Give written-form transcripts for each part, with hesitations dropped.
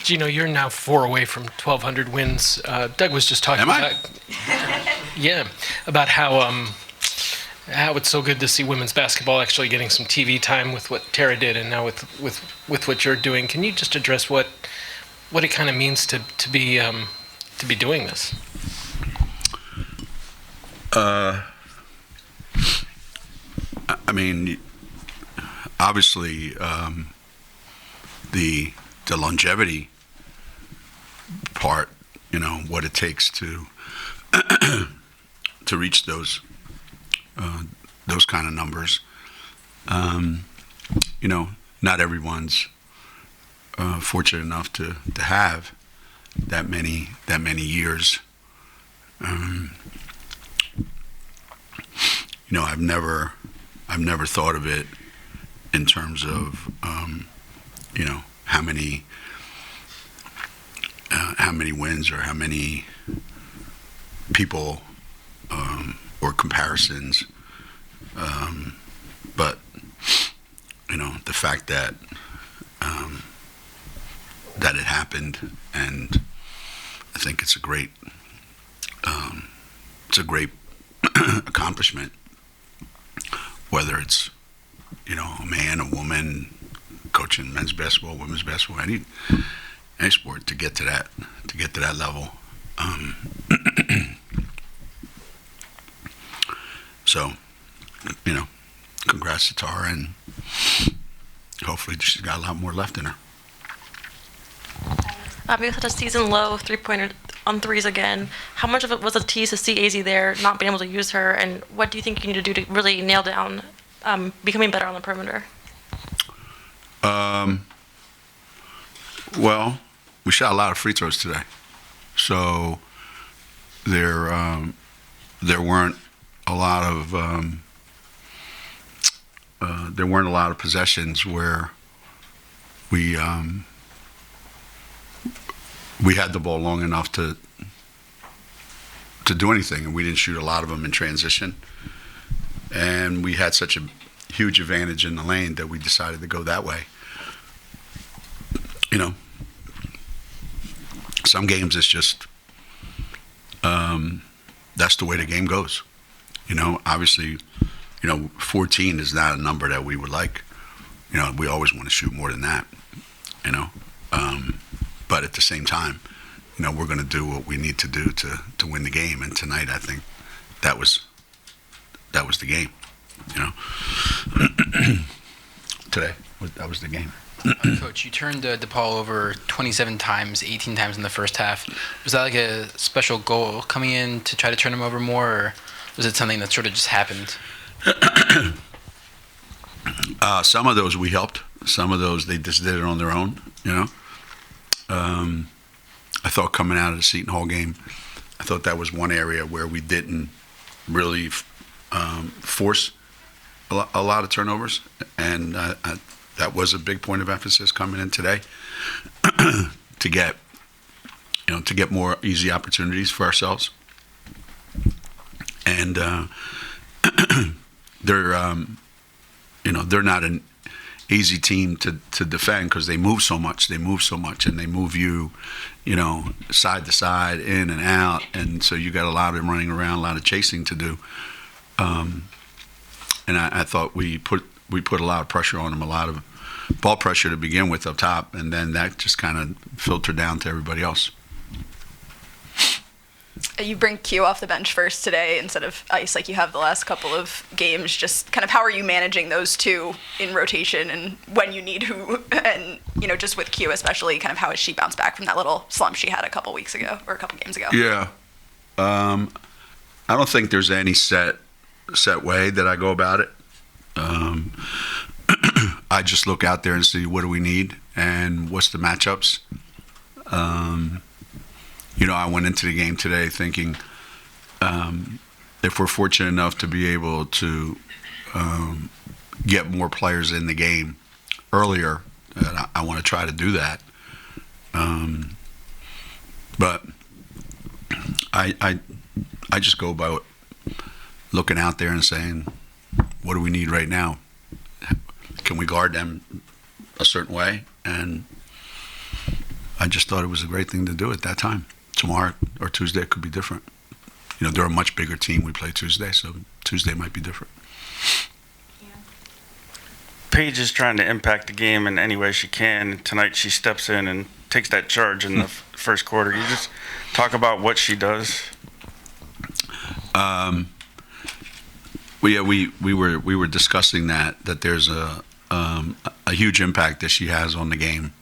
Geno, you're now 4 away from 1,200 wins. Doug was just talking about, yeah, about how it's so good to see women's basketball actually getting some TV time with what Tara did, and now with what you're doing. Can you just address what it kind of means to be doing this? I mean, obviously, the longevity part, what it takes to to reach those kind of numbers. Not everyone's fortunate enough to have that many years. I've never thought of it in terms of how many wins or how many people or comparisons, but the fact that it happened, and I think it's a great accomplishment, whether it's a man, a woman, coaching men's basketball, women's basketball, any sport, to get to that level. So, congrats to Tara, and hopefully she's got a lot more left in her. We had a season low 3-pointer on threes again. How much of it was a tease to see AZ there, not being able to use her, and what do you think you need to do to really nail down becoming better on the perimeter? Well, we shot a lot of free throws today, so there weren't a lot of possessions where we had the ball long enough to do anything, and we didn't shoot a lot of them in transition. And we had such a huge advantage in the lane that we decided to go that way. Some games it's just that's the way the game goes. Obviously, 14 is not a number that we would like. We always want to shoot more than that. But at the same time, we're going to do what we need to do to win the game. And tonight, I think that was the game. Today, that was the game. Coach, you turned Depaul over 27 times, 18 times in the first half. Was that like a special goal coming in to try to turn him over more, or was it something that sort of just happened? Some of those we helped. Some of those they just did it on their own. I thought coming out of the Seton Hall game, I thought that was one area where we didn't really force a lot of turnovers, and that was a big point of emphasis coming in today to get more easy opportunities for ourselves. And they're not an easy team to defend because they move so much, and they move you side to side, in and out, and so you got a lot of running around, a lot of chasing to do. And I thought we put a lot of pressure on them, a lot of ball pressure to begin with up top, and then that just kind of filtered down to everybody else. You bring Q off the bench first today instead of Ice like you have the last couple of games. Just kind of how are you managing those two in rotation and when you need who? And, just with Q especially, kind of how has she bounced back from that little slump she had a couple weeks ago or a couple games ago? Yeah. I don't think there's any set way that I go about it. I just look out there and see what do we need and what's the matchups. I went into the game today thinking if we're fortunate enough to be able to get more players in the game earlier, I want to try to do that. But I just go by looking out there and saying, what do we need right now? Can we guard them a certain way? And I just thought it was a great thing to do at that time. Tomorrow or Tuesday it could be different. You know, they're a much bigger team. We play Tuesday, so Tuesday might be different. Paige is trying to impact the game in any way she can. Tonight she steps in and takes that charge in the first quarter. You just talk about what she does. Well, yeah, we were discussing that there's a huge impact that she has on the game,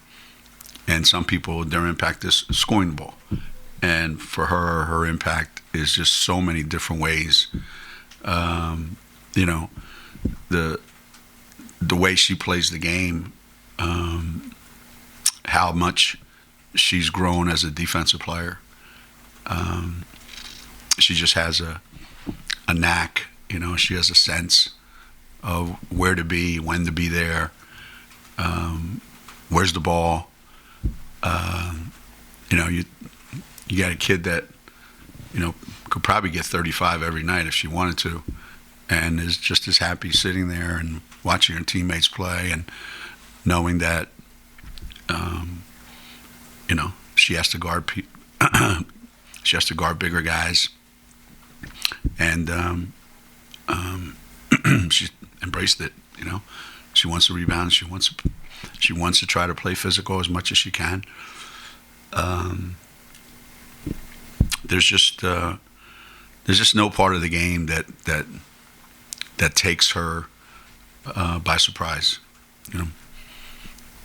and some people, their impact is scoring the ball, and for her impact is just so many different ways. You know, the way she plays the game, how much she's grown as a defensive player. She just has a knack, you know, she has a sense of where to be, when to be there, where's the ball. You know, you got a kid that, you know, could probably get 35 every night if she wanted to, and is just as happy sitting there and watching her teammates play and knowing that, you know, she has to guard she has to guard bigger guys, and she embraced it. You know, she wants to rebound. She wants to try to play physical as much as she can. There's just no part of the game that takes her by surprise. You know,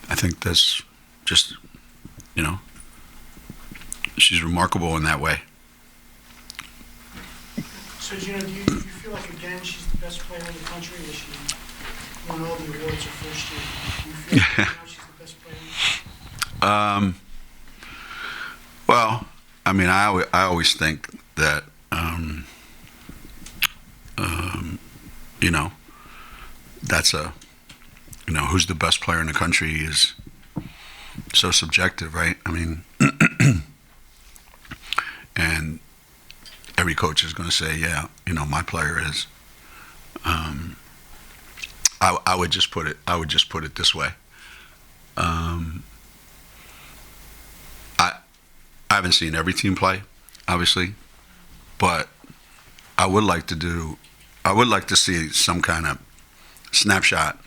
I think that's just, you know, she's remarkable in that way. So, Geno, do you feel like, again, she's the best player in the country? That she won all the awards her first year? Do you feel like now she's the best player? Well, I mean, I always think that, you know, that's you know, who's the best player in the country is so subjective, right? I mean, and every coach is going to say, yeah, you know, my player is. I would just put it this way. I haven't seen every team play, obviously, but I would like to see some kind of snapshot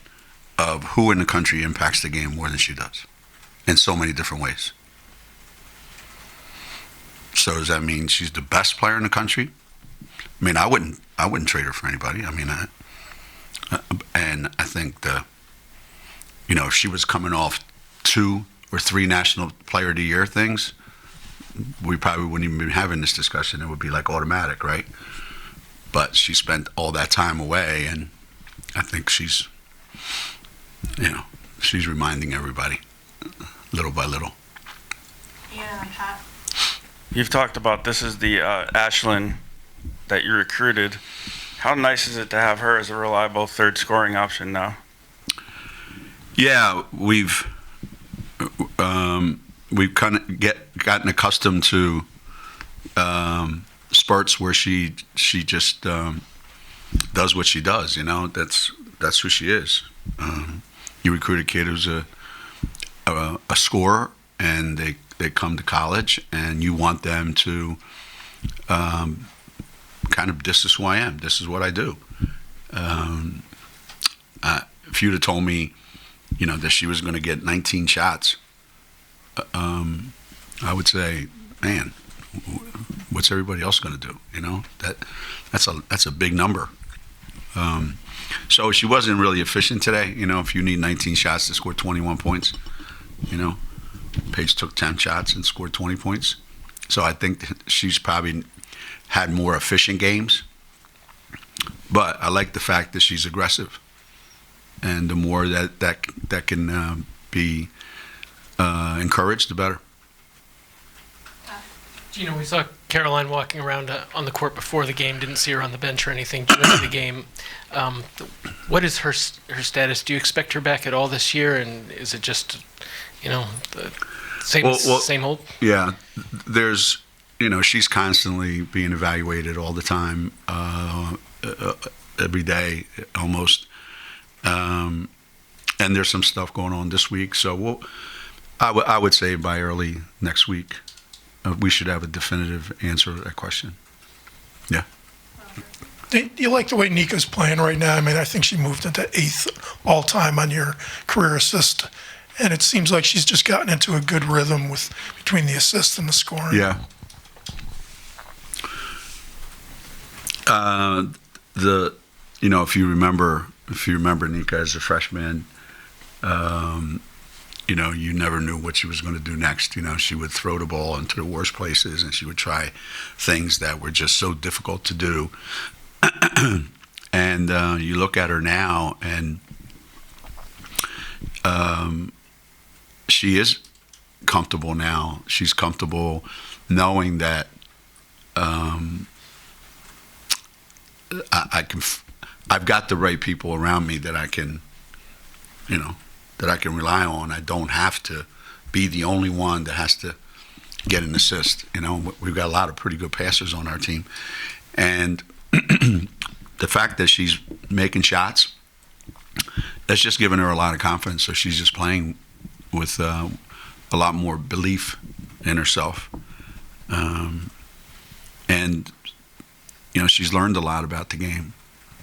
of who in the country impacts the game more than she does, in so many different ways. So does that mean she's the best player in the country? I mean, I wouldn't trade her for anybody. I mean, and I think you know, if she was coming off 2 or 3 National Player of the Year things, we probably wouldn't even be having this discussion. It would be like automatic, right? But she spent all that time away, and I think she's, you know, she's reminding everybody little by little. Yeah, Pat. You've talked about this is the Ashlynn that you recruited. How nice is it to have her as a reliable third scoring option now? Yeah, we've kind of gotten accustomed to spurts where she just does what she does. You know, that's who she is. You recruit a kid who's a scorer, and they come to college, and you want them to kind of, this is who I am. This is what I do. If you'd have told me, you know, that she was going to get 19 shots, I would say, man, what's everybody else going to do? You know, that's a big number. So she wasn't really efficient today. You know, if you need 19 shots to score 21 points, you know, Paige took 10 shots and scored 20 points. So I think she's probably had more efficient games. But I like the fact that she's aggressive, and the more that can be encouraged, the better. You know, we saw Caroline walking around on the court before the game. Didn't see her on the bench or anything during the game. What is her status? Do you expect her back at all this year? And is it just, you know, the same old? Yeah, there's, you know, she's constantly being evaluated all the time, every day almost. And there's some stuff going on this week, so I would say by early next week, we should have a definitive answer to that question. Yeah. Do you like the way Nika's playing right now? I mean, I think she moved into 8th all-time on your career assist, and it seems like she's just gotten into a good rhythm between the assist and the scoring. Yeah. If you remember Nika as a freshman, you never knew what she was going to do next. She would throw the ball into the worst places, and she would try things that were just so difficult to do. And you look at her now, and she is comfortable now. She's comfortable knowing that I've got the right people around me that I can rely on. I don't have to be the only one that has to get an assist. We've got a lot of pretty good passers on our team, and the fact that she's making shots, that's just giving her a lot of confidence. So she's just playing with a lot more belief in herself, and she's learned a lot about the game.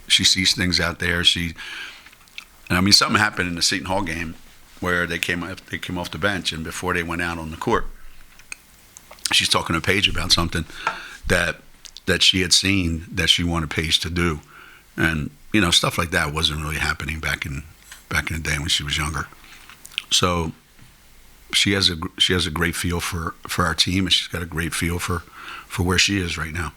She sees things out there. Something happened in the Seton Hall game where they came off the bench, and before they went out on the court, she's talking to Paige about something that she had seen that she wanted Paige to do, and stuff like that wasn't really happening back in the day when she was younger. So she has a great feel for our team, and she's got a great feel for where she is right now.